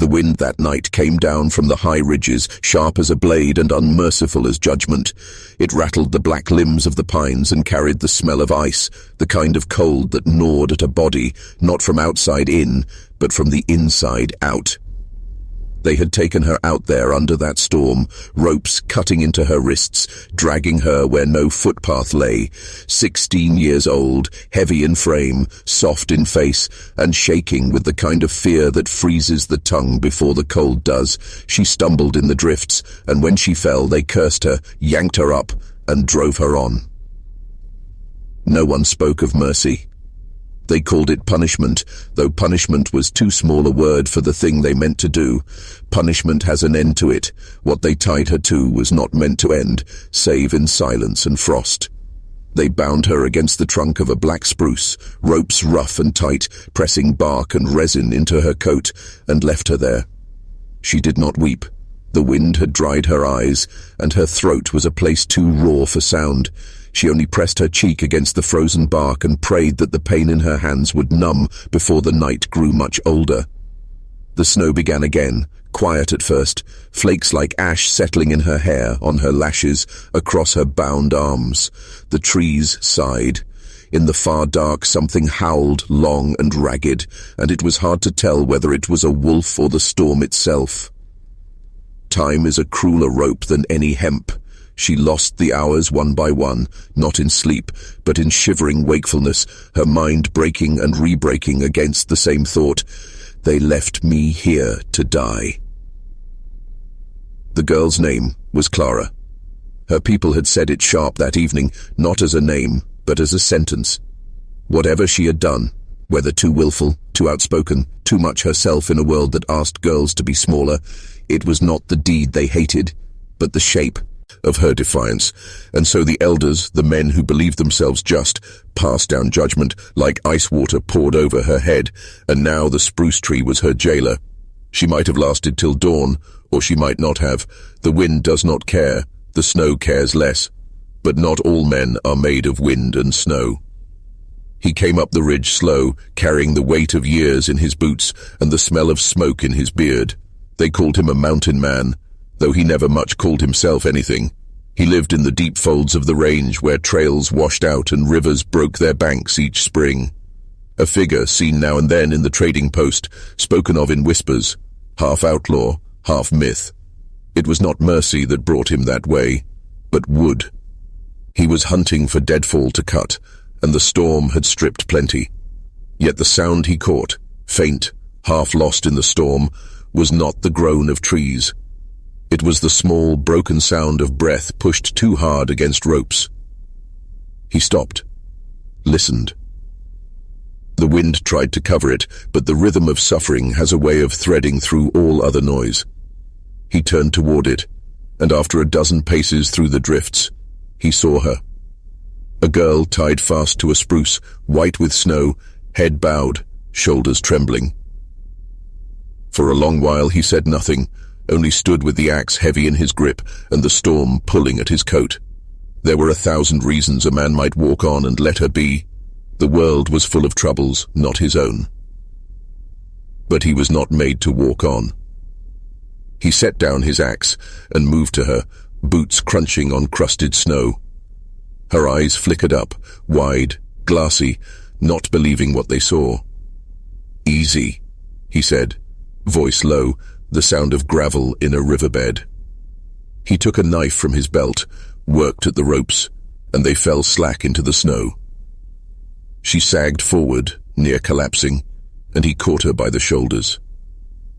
The wind that night came down from the high ridges, sharp as a blade and unmerciful as judgment. It rattled the black limbs of the pines and carried the smell of ice, the kind of cold that gnawed at a body, not from outside in, but from the inside out. They had taken her out there under that storm, ropes cutting into her wrists, dragging her where no footpath lay. 16 years old, heavy in frame, soft in face, and shaking with the kind of fear that freezes the tongue before the cold does. She stumbled in the drifts, and when she fell, they cursed her, yanked her up, and drove her on. No one spoke of mercy. They called it punishment, though punishment was too small a word for the thing they meant to do. Punishment has an end to it. What they tied her to was not meant to end, save in silence and frost. They bound her against the trunk of a black spruce, ropes rough and tight, pressing bark and resin into her coat, and left her there. She did not weep. The wind had dried her eyes, and her throat was a place too raw for sound. She only pressed her cheek against the frozen bark and prayed that the pain in her hands would numb before the night grew much older. The snow began again, quiet at first, flakes like ash settling in her hair, on her lashes, across her bound arms. The trees sighed. In the far dark something howled, long and ragged, and it was hard to tell whether it was a wolf or the storm itself. Time is a crueler rope than any hemp. She lost the hours one by one, not in sleep, but in shivering wakefulness, her mind breaking and re-breaking against the same thought. They left me here to die. The girl's name was Clara. Her people had said it sharp that evening, not as a name, but as a sentence. Whatever she had done, whether too willful, too outspoken, too much herself in a world that asked girls to be smaller, it was not the deed they hated, but the shape of her defiance. And so the elders, the men who believed themselves just, passed down judgment like ice water poured over her head, and now the spruce tree was her jailer. She might have lasted till dawn, or she might not have. The wind does not care, the snow cares less. But not all men are made of wind and snow. He came up the ridge slow, carrying the weight of years in his boots and the smell of smoke in his beard. They called him a mountain man, though he never much called himself anything. He lived in the deep folds of the range where trails washed out and rivers broke their banks each spring. A figure seen now and then in the trading post, spoken of in whispers, half outlaw, half myth. It was not mercy that brought him that way, but wood. He was hunting for deadfall to cut, and the storm had stripped plenty. Yet the sound he caught, faint, half lost in the storm, was not the groan of trees. It was the small, broken sound of breath pushed too hard against ropes. He stopped, listened. The wind tried to cover it, but the rhythm of suffering has a way of threading through all other noise. He turned toward it, and after a dozen paces through the drifts, he saw her. A girl tied fast to a spruce, white with snow, head bowed, shoulders trembling. For a long while he said nothing, only stood with the axe heavy in his grip and the storm pulling at his coat. There were 1,000 reasons a man might walk on and let her be. The world was full of troubles, not his own. But he was not made to walk on. He set down his axe and moved to her, boots crunching on crusted snow. Her eyes flickered up, wide, glassy, not believing what they saw. "Easy," he said, voice low, the sound of gravel in a riverbed. He took a knife from his belt, worked at the ropes, and they fell slack into the snow. She sagged forward, near collapsing, and he caught her by the shoulders.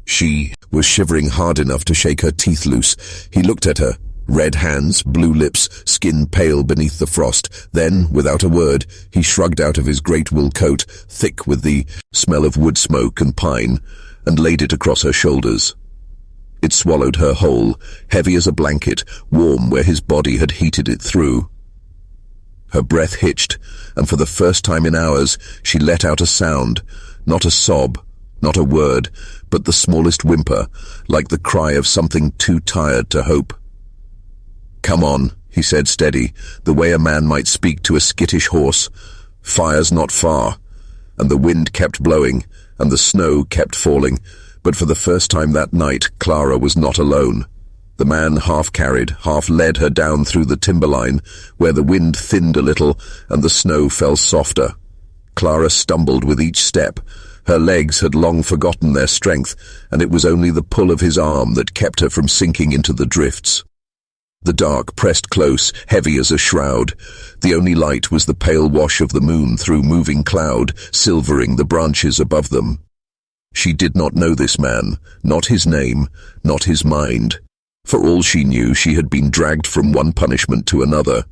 She was shivering hard enough to shake her teeth loose. He looked at her, red hands, blue lips, skin pale beneath the frost. Then, without a word, he shrugged out of his great wool coat, thick with the smell of wood smoke and pine, and laid it across her shoulders. It swallowed her whole, heavy as a blanket, warm where his body had heated it through. Her breath hitched, and for the first time in hours, she let out a sound, not a sob, not a word, but the smallest whimper, like the cry of something too tired to hope. "Come on," he said steady, the way a man might speak to a skittish horse. "Fire's not far." And the wind kept blowing, and the snow kept falling, But for the first time that night, Clara was not alone. The man half carried, half led her down through the timberline, where the wind thinned a little and the snow fell softer. Clara stumbled with each step. Her legs had long forgotten their strength, and it was only the pull of his arm that kept her from sinking into the drifts. The dark pressed close, heavy as a shroud. The only light was the pale wash of the moon through moving cloud, silvering the branches above them. She did not know this man, not his name, not his mind. For all she knew, she had been dragged from one punishment to another.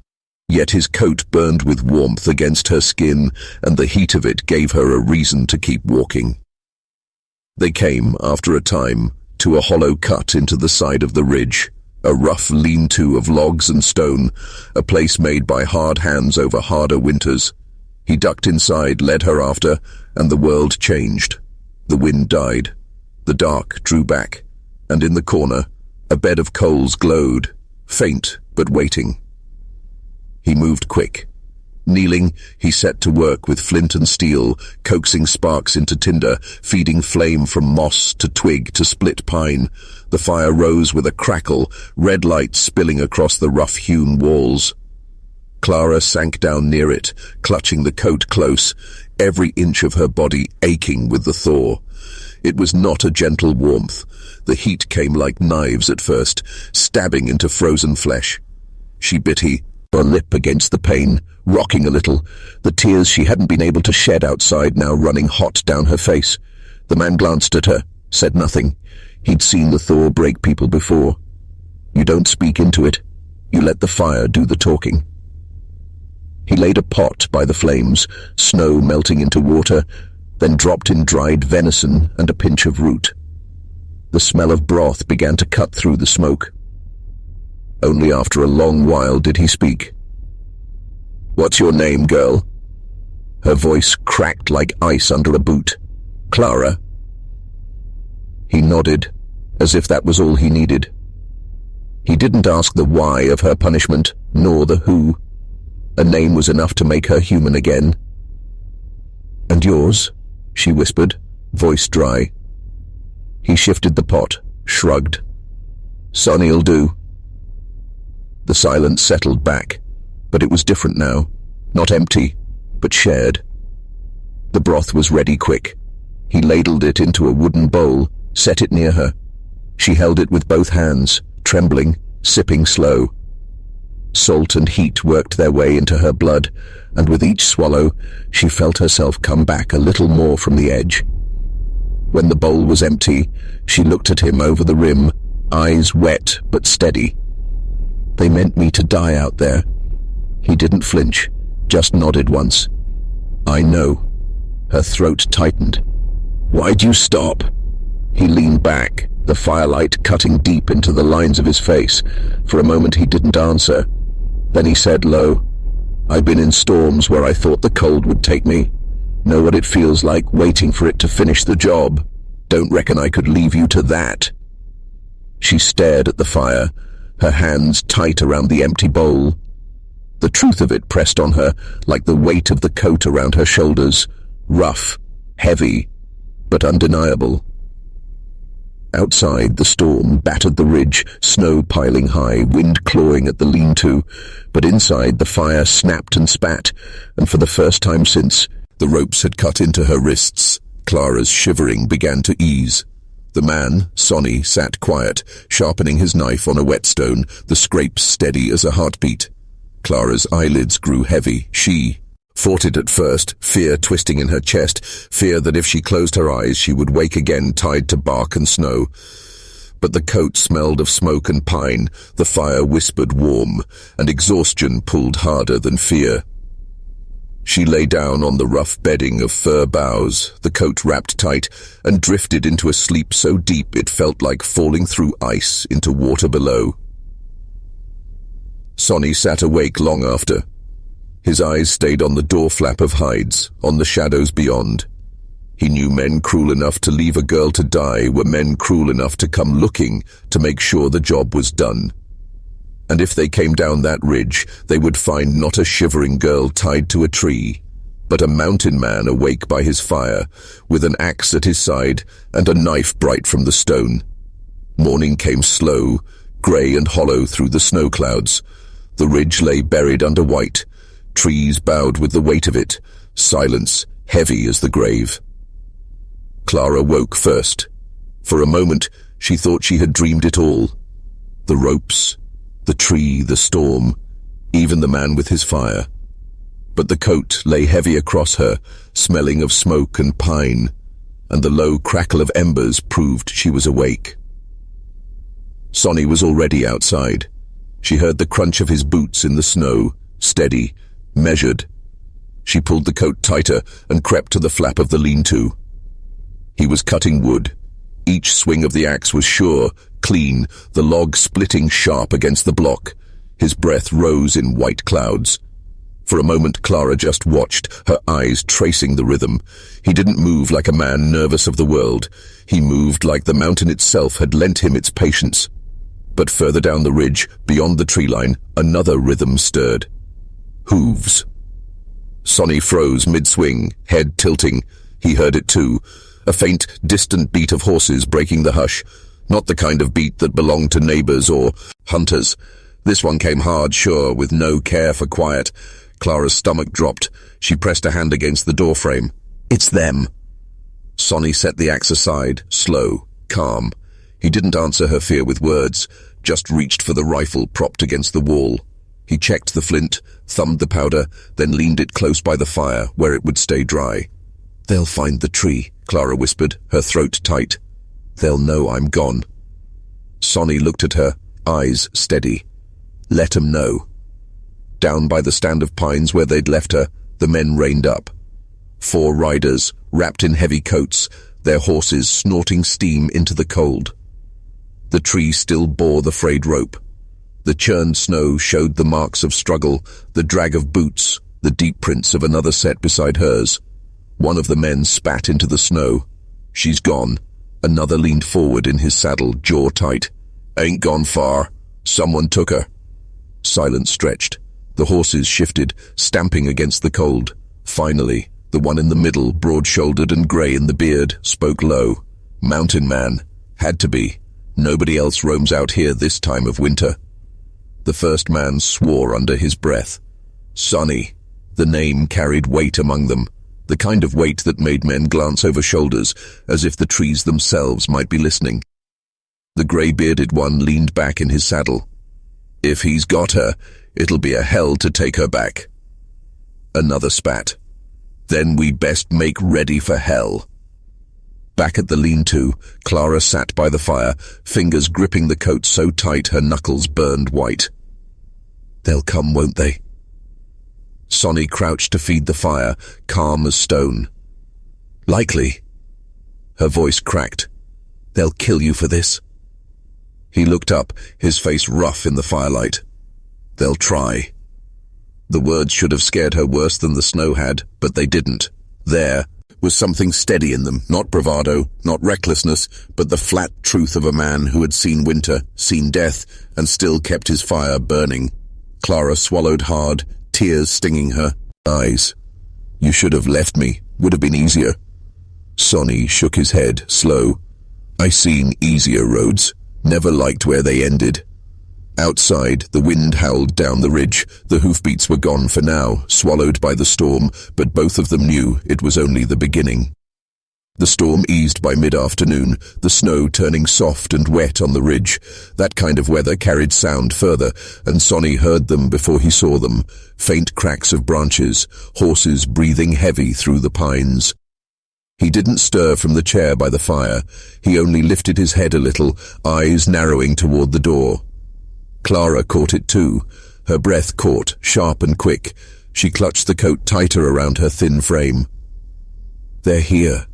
Yet his coat burned with warmth against her skin, and the heat of it gave her a reason to keep walking. They came, after a time, to a hollow cut into the side of the ridge, a rough lean-to of logs and stone, a place made by hard hands over harder winters. He ducked inside, led her after, and the world changed. The wind died. The dark drew back, and in the corner, a bed of coals glowed, faint but waiting. He moved quick. Kneeling, he set to work with flint and steel, coaxing sparks into tinder, feeding flame from moss to twig to split pine. The fire rose with a crackle, red light spilling across the rough-hewn walls. Clara sank down near it, clutching the coat close, every inch of her body aching with the thaw. It was not a gentle warmth. The heat came like knives at first, stabbing into frozen flesh. She bit her lip against the pain, rocking a little, the tears she hadn't been able to shed outside now running hot down her face. The man glanced at her, said nothing. He'd seen the thaw break people before. You don't speak into it. You let the fire do the talking. He laid a pot by the flames, snow melting into water, then dropped in dried venison and a pinch of root. The smell of broth began to cut through the smoke. Only after a long while did he speak. "What's your name, girl?" Her voice cracked like ice under a boot. "Clara?" He nodded, as if that was all he needed. He didn't ask the why of her punishment, nor the who. A name was enough to make her human again. "And yours?" she whispered, voice dry. He shifted the pot, shrugged. "Sonny'll do." The silence settled back, but it was different now. Not empty, but shared. The broth was ready quick. He ladled it into a wooden bowl, set it near her. She held it with both hands, trembling, sipping slow. Salt and heat worked their way into her blood, and with each swallow, she felt herself come back a little more from the edge. When the bowl was empty, she looked at him over the rim, eyes wet but steady. "They meant me to die out there." He didn't flinch, just nodded once. "I know." Her throat tightened. "Why'd you stop?" He leaned back, the firelight cutting deep into the lines of his face. For a moment he didn't answer. Then he said low, "I've been in storms where I thought the cold would take me. Know what it feels like waiting for it to finish the job. Don't reckon I could leave you to that." She stared at the fire, her hands tight around the empty bowl. The truth of it pressed on her like the weight of the coat around her shoulders, rough, heavy, but undeniable. Outside, the storm battered the ridge, snow piling high, wind clawing at the lean-to, but inside the fire snapped and spat, and for the first time since, the ropes had cut into her wrists. Clara's shivering began to ease. The man, Sonny, sat quiet, sharpening his knife on a whetstone, the scrapes steady as a heartbeat. Clara's eyelids grew heavy. She fought it at first, fear twisting in her chest, fear that if she closed her eyes she would wake again tied to bark and snow. But the coat smelled of smoke and pine, the fire whispered warm, and exhaustion pulled harder than fear. She lay down on the rough bedding of fir boughs, the coat wrapped tight, and drifted into a sleep so deep it felt like falling through ice into water below. Sonny sat awake long after. His eyes stayed on the door flap of hides, on the shadows beyond. He knew men cruel enough to leave a girl to die were men cruel enough to come looking to make sure the job was done. And if they came down that ridge, they would find not a shivering girl tied to a tree, but a mountain man awake by his fire, with an axe at his side and a knife bright from the stone. Morning came slow, grey and hollow through the snow clouds. The ridge lay buried under white, trees bowed with the weight of it, silence heavy as the grave. Clara woke first. For a moment, she thought she had dreamed it all. The ropes, the tree, the storm, even the man with his fire. But the coat lay heavy across her, smelling of smoke and pine, and the low crackle of embers proved she was awake. Sonny was already outside. She heard the crunch of his boots in the snow, steady, measured. She pulled the coat tighter and crept to the flap of the lean-to. He was cutting wood. Each swing of the axe was sure, clean, the log splitting sharp against the block. His breath rose in white clouds. For a moment Clara just watched, her eyes tracing the rhythm. He didn't move like a man nervous of the world. He moved like the mountain itself had lent him its patience. But further down the ridge, beyond the tree line, another rhythm stirred. Hooves. Sonny froze mid-swing, head tilting. He heard it too. A faint, distant beat of horses breaking the hush. Not the kind of beat that belonged to neighbors or hunters. This one came hard, sure, with no care for quiet. Clara's stomach dropped. She pressed a hand against the doorframe. It's them. Sonny set the axe aside, slow, calm. He didn't answer her fear with words, just reached for the rifle propped against the wall. He checked the flint, thumbed the powder, then leaned it close by the fire, where it would stay dry. They'll find the tree, Clara whispered, her throat tight. They'll know I'm gone. Sonny looked at her, eyes steady. Let 'em know. Down by the stand of pines where they'd left her, the men reined up. 4 riders, wrapped in heavy coats, their horses snorting steam into the cold. The tree still bore the frayed rope. The churned snow showed the marks of struggle, the drag of boots, the deep prints of another set beside hers. One of the men spat into the snow. She's gone. Another leaned forward in his saddle, jaw tight. Ain't gone far. Someone took her. Silence stretched. The horses shifted, stamping against the cold. Finally, the one in the middle, broad-shouldered and grey in the beard, spoke low. Mountain man. Had to be. Nobody else roams out here this time of winter. The first man swore under his breath. Sonny. The name carried weight among them. The kind of weight that made men glance over shoulders, as if the trees themselves might be listening. The grey-bearded one leaned back in his saddle. If he's got her, it'll be a hell to take her back. Another spat. Then we best make ready for hell. Back at the lean-to, Clara sat by the fire, fingers gripping the coat so tight her knuckles burned white. They'll come, won't they? Sonny crouched to feed the fire, calm as stone. Likely. Her voice cracked. They'll kill you for this. He looked up, his face rough in the firelight. They'll try. The words should have scared her worse than the snow had, but they didn't. There was something steady in them, not bravado, not recklessness, but the flat truth of a man who had seen winter, seen death, and still kept his fire burning. Clara swallowed hard, tears stinging her eyes. You should have left me. Would have been easier. Sonny shook his head, slow. I seen easier roads. Never liked where they ended. Outside, the wind howled down the ridge. The hoofbeats were gone for now, swallowed by the storm, but both of them knew it was only the beginning. The storm eased by mid-afternoon, the snow turning soft and wet on the ridge. That kind of weather carried sound further, and Sonny heard them before he saw them. Faint cracks of branches, horses breathing heavy through the pines. He didn't stir from the chair by the fire. He only lifted his head a little, eyes narrowing toward the door. Clara caught it too. Her breath caught, sharp and quick. She clutched the coat tighter around her thin frame. They're here.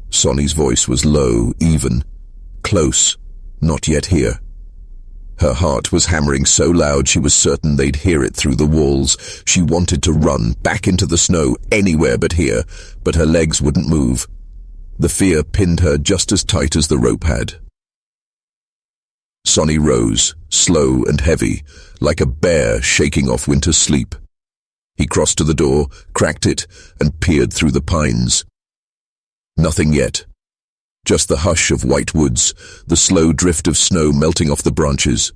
Sonny's voice was low, even. Close, not yet here. Her heart was hammering so loud she was certain they'd hear it through the walls. She wanted to run, back into the snow, anywhere but here, but her legs wouldn't move. The fear pinned her just as tight as the rope had. Sonny rose, slow and heavy, like a bear shaking off winter's sleep. He crossed to the door, cracked it, and peered through the pines. Nothing yet. Just the hush of white woods, the slow drift of snow melting off the branches.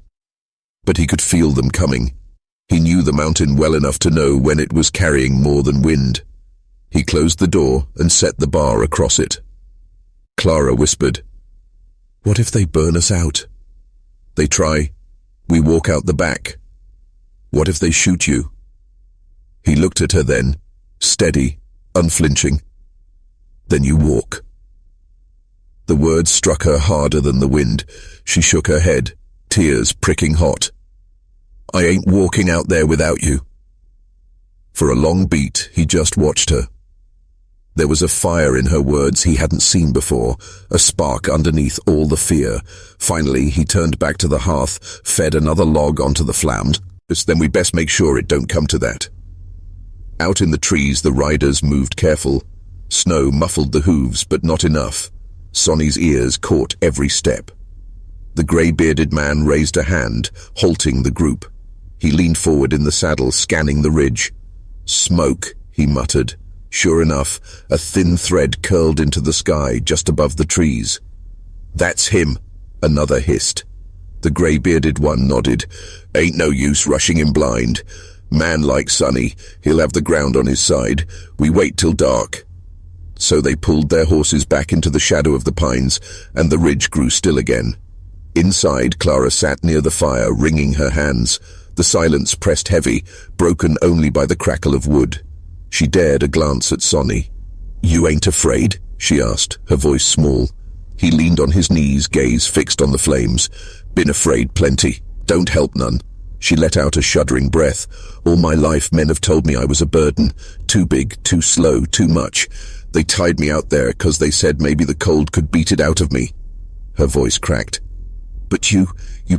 But he could feel them coming. He knew the mountain well enough to know when it was carrying more than wind. He closed the door and set the bar across it. Clara whispered, "What if they burn us out? They try. We walk out the back. What if they shoot you?" He looked at her then, steady, unflinching. "Then you walk." The words struck her harder than the wind. She shook her head, tears pricking hot. "I ain't walking out there without you." For a long beat, he just watched her. There was a fire in her words he hadn't seen before, a spark underneath all the fear. Finally, he turned back to the hearth, fed another log onto the flame. "Then we best make sure it don't come to that." Out in the trees, the riders moved careful. Snow muffled the hooves, but not enough. Sonny's ears caught every step. The grey-bearded man raised a hand, halting the group. He leaned forward in the saddle, scanning the ridge. "Smoke," he muttered. Sure enough, a thin thread curled into the sky just above the trees. "That's him," another hissed. The grey-bearded one nodded. "Ain't no use rushing him blind. Man like Sonny, he'll have the ground on his side. We wait till dark." So they pulled their horses back into the shadow of the pines, and the ridge grew still again. Inside, Clara sat near the fire, wringing her hands. The silence pressed heavy, broken only by the crackle of wood. She dared a glance at Sonny. "You ain't afraid?" she asked, her voice small. He leaned on his knees, gaze fixed on the flames. "Been afraid plenty. Don't help none." She let out a shuddering breath. "All my life men have told me I was a burden. Too big, too slow, too much. They tied me out there 'cause they said maybe the cold could beat it out of me." Her voice cracked. "But you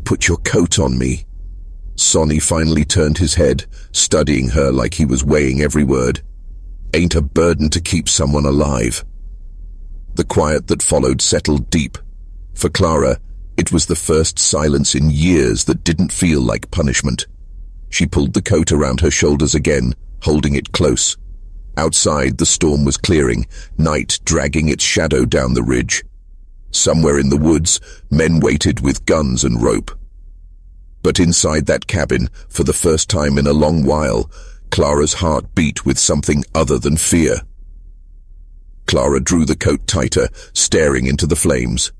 put your coat on me." Sonny finally turned his head, studying her like he was weighing every word. "Ain't a burden to keep someone alive." The quiet that followed settled deep. For Clara, it was the first silence in years that didn't feel like punishment. She pulled the coat around her shoulders again, holding it close. Outside, the storm was clearing, night dragging its shadow down the ridge. Somewhere in the woods, men waited with guns and rope. But inside that cabin, for the first time in a long while, Clara's heart beat with something other than fear. Clara drew the coat tighter, staring into the flames.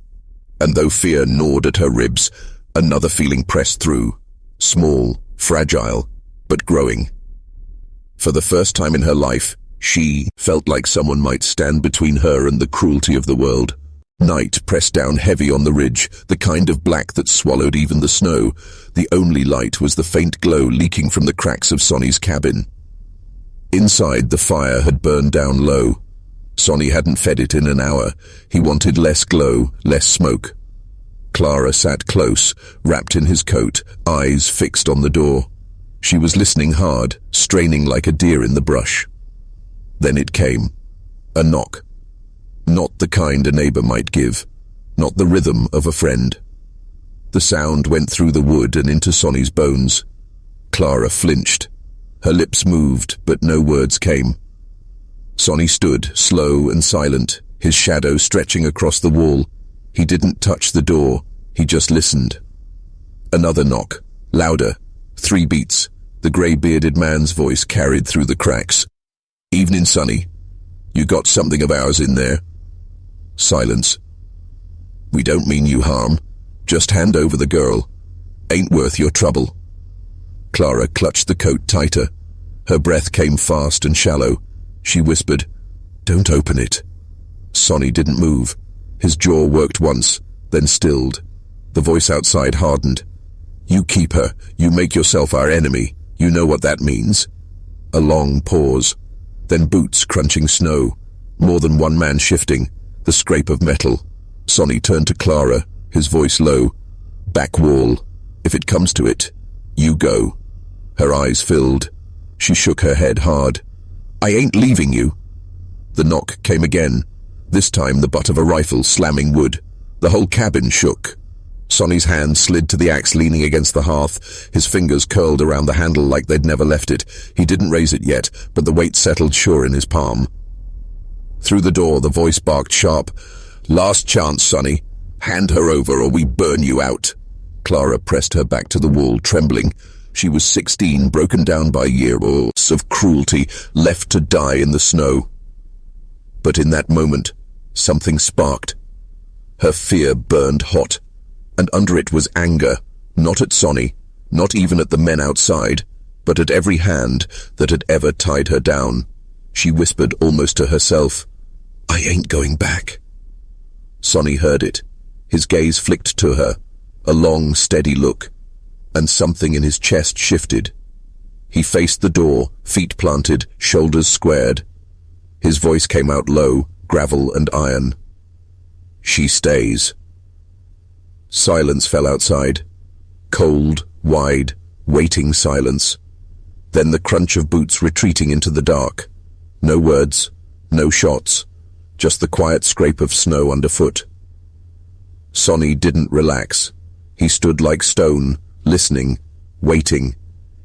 And though fear gnawed at her ribs, another feeling pressed through. Small, fragile, but growing. For the first time in her life, she felt like someone might stand between her and the cruelty of the world. Night pressed down heavy on the ridge, the kind of black that swallowed even the snow. The only light was the faint glow leaking from the cracks of Sonny's cabin. Inside, the fire had burned down low. Sonny hadn't fed it in an hour. He wanted less glow, less smoke. Clara sat close, wrapped in his coat, eyes fixed on the door. She was listening hard, straining like a deer in the brush. Then it came. A knock. Not the kind a neighbor might give. Not the rhythm of a friend. The sound went through the wood and into Sonny's bones. Clara flinched. Her lips moved, but no words came. Sonny stood, slow and silent, his shadow stretching across the wall. He didn't touch the door, he just listened. Another knock, louder, 3 beats. The grey-bearded man's voice carried through the cracks. "Evening, Sonny. You got something of ours in there?" Silence. "We don't mean you harm. Just hand over the girl. Ain't worth your trouble." Clara clutched the coat tighter. Her breath came fast and shallow. She whispered, "Don't open it." Sonny didn't move. His jaw worked once, then stilled. The voice outside hardened. "You keep her. You make yourself our enemy. You know what that means." A long pause. Then boots crunching snow. More than one man shifting. The scrape of metal. Sonny turned to Clara, his voice low. "Back wall. If it comes to it, you go." Her eyes filled. She shook her head hard. "I ain't leaving you." The knock came again. This time the butt of a rifle slamming wood. The whole cabin shook. Sonny's hand slid to the axe leaning against the hearth. His fingers curled around the handle like they'd never left it. He didn't raise it yet, but the weight settled sure in his palm. Through the door, the voice barked sharp, "Last chance, Sonny. Hand her over or we burn you out." Clara pressed her back to the wall, trembling. She was 16, broken down by years of cruelty, left to die in the snow. But in that moment, something sparked. Her fear burned hot, and under it was anger, not at Sonny, not even at the men outside, but at every hand that had ever tied her down. She whispered almost to herself, "I ain't going back." Sonny heard it. His gaze flicked to her, a long, steady look, and something in his chest shifted. He faced the door, feet planted, shoulders squared. His voice came out low, gravel and iron. "She stays." Silence fell outside. Cold, wide, waiting silence. Then the crunch of boots retreating into the dark. No words, no shots, just the quiet scrape of snow underfoot. Sonny didn't relax. He stood like stone, listening, waiting.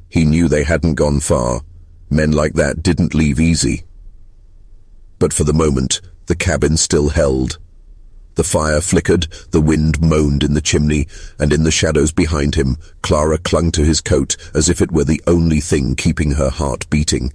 He knew they hadn't gone far. Men like that didn't leave easy. But for the moment, the cabin still held. The fire flickered, the wind moaned in the chimney, and in the shadows behind him, Clara clung to his coat as if it were the only thing keeping her heart beating.